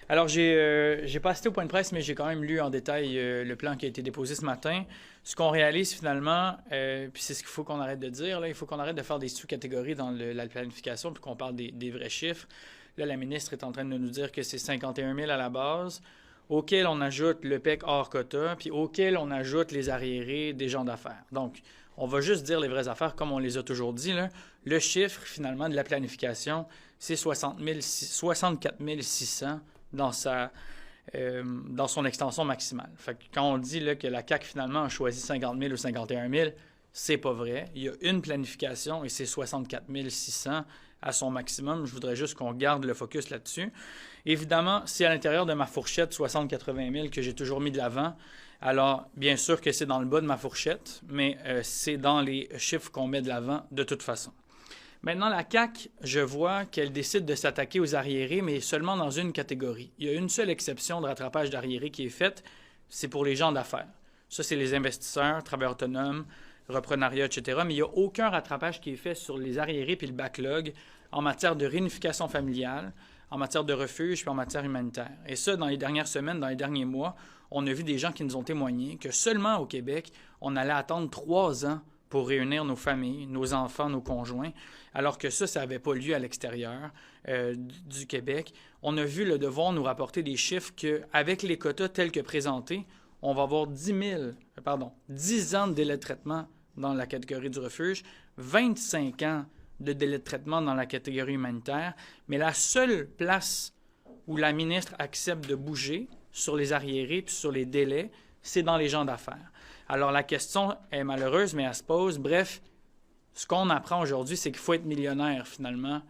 Alors, j'ai pas assisté au point de presse, mais j'ai quand même lu en détail le plan qui a été déposé ce matin. Ce qu'on réalise finalement, puis c'est ce qu'il faut qu'on arrête de dire, là, il faut qu'on arrête de faire des sous-catégories dans la planification, puis qu'on parle des vrais chiffres. Là, la ministre est en train de nous dire que c'est 51 000 à la base, auquel on ajoute le PEC hors quota, puis auquel on ajoute les arriérés des gens d'affaires. Donc, on va juste dire les vraies affaires comme on les a toujours dit, là. Le chiffre, finalement, de la planification, c'est 64 600 dans son extension maximale. Fait que quand on dit là, que la CAQ, finalement, a choisi 50 000 ou 51 000, c'est pas vrai. Il y a une planification et c'est 64 600 à son maximum. Je voudrais juste qu'on garde le focus là-dessus. Évidemment, c'est à l'intérieur de ma fourchette 60-80 000 que j'ai toujours mis de l'avant. Alors, bien sûr que c'est dans le bas de ma fourchette, mais c'est dans les chiffres qu'on met de l'avant de toute façon. Maintenant, la CAQ, je vois qu'elle décide de s'attaquer aux arriérés, mais seulement dans une catégorie. Il y a une seule exception de rattrapage d'arriérés qui est faite, c'est pour les gens d'affaires. Ça, c'est les investisseurs, travailleurs autonomes, reprenariat, etc. Mais il n'y a aucun rattrapage qui est fait sur les arriérés puis le backlog en matière de réunification familiale, en matière de refuge puis en matière humanitaire. Et ça, dans les dernières semaines, dans les derniers mois, on a vu des gens qui nous ont témoigné que seulement au Québec, on allait attendre 3 ans pour réunir nos familles, nos enfants, nos conjoints, alors que ça n'avait pas lieu à l'extérieur du Québec. On a vu le devoir nous rapporter des chiffres qu'avec les quotas tels que présentés, on va avoir 10 ans de délai de traitement dans la catégorie du refuge, 25 ans de délai de traitement dans la catégorie humanitaire, mais la seule place où la ministre accepte de bouger sur les arriérés puis sur les délais, c'est dans les gens d'affaires. Alors, la question est malheureuse, mais elle se pose. Bref, ce qu'on apprend aujourd'hui, c'est qu'il faut être millionnaire, finalement,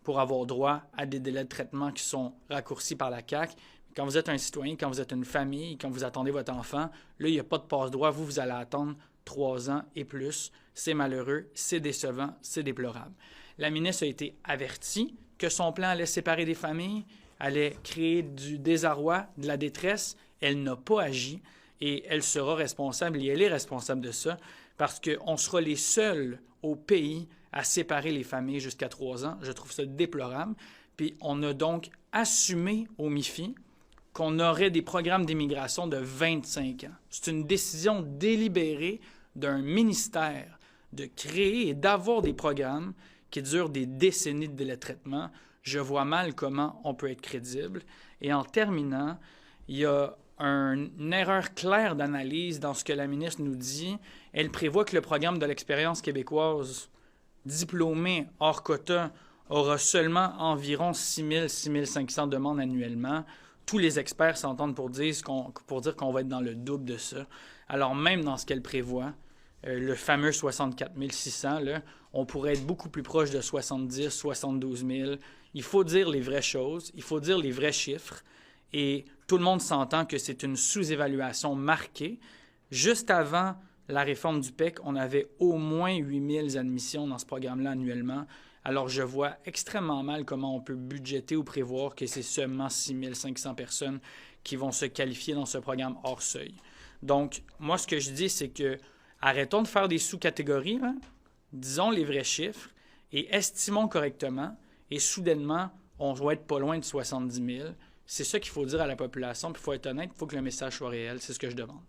pour avoir droit à des délais de traitement qui sont raccourcis par la CAQ. Quand vous êtes un citoyen, quand vous êtes une famille, quand vous attendez votre enfant, là, il n'y a pas de passe-droit. Vous allez attendre 3 ans et plus. C'est malheureux, c'est décevant, c'est déplorable. La ministre a été avertie que son plan allait séparer des familles, allait créer du désarroi, de la détresse. Elle n'a pas agi. Et elle sera responsable, et elle est responsable de ça, parce qu'on sera les seuls au pays à séparer les familles jusqu'à 3 ans. Je trouve ça déplorable. Puis on a donc assumé au MIFI qu'on aurait des programmes d'immigration de 25 ans. C'est une décision délibérée d'un ministère de créer et d'avoir des programmes qui durent des décennies de délai de traitement. Je vois mal comment on peut être crédible. Et en terminant, il y a une erreur claire d'analyse dans ce que la ministre nous dit. Elle prévoit que le programme de l'expérience québécoise diplômé hors quota aura seulement environ 6 000-6 500 demandes annuellement. Tous les experts s'entendent pour dire qu'on va être dans le double de ça. Alors même dans ce qu'elle prévoit, le fameux 64 600, là, on pourrait être beaucoup plus proche de 70 72 000. Il faut dire les vraies choses, il faut dire les vrais chiffres. Et tout le monde s'entend que c'est une sous-évaluation marquée. Juste avant la réforme du PEC, on avait au moins 8 000 admissions dans ce programme-là annuellement. Alors, je vois extrêmement mal comment on peut budgéter ou prévoir que c'est seulement 6 500 personnes qui vont se qualifier dans ce programme hors seuil. Donc, moi, ce que je dis, c'est que arrêtons de faire des sous-catégories, hein? Disons les vrais chiffres et estimons correctement. Et soudainement, on doit être pas loin de 70 000. C'est ça qu'il faut dire à la population. Puis il faut être honnête, il faut que le message soit réel. C'est ce que je demande.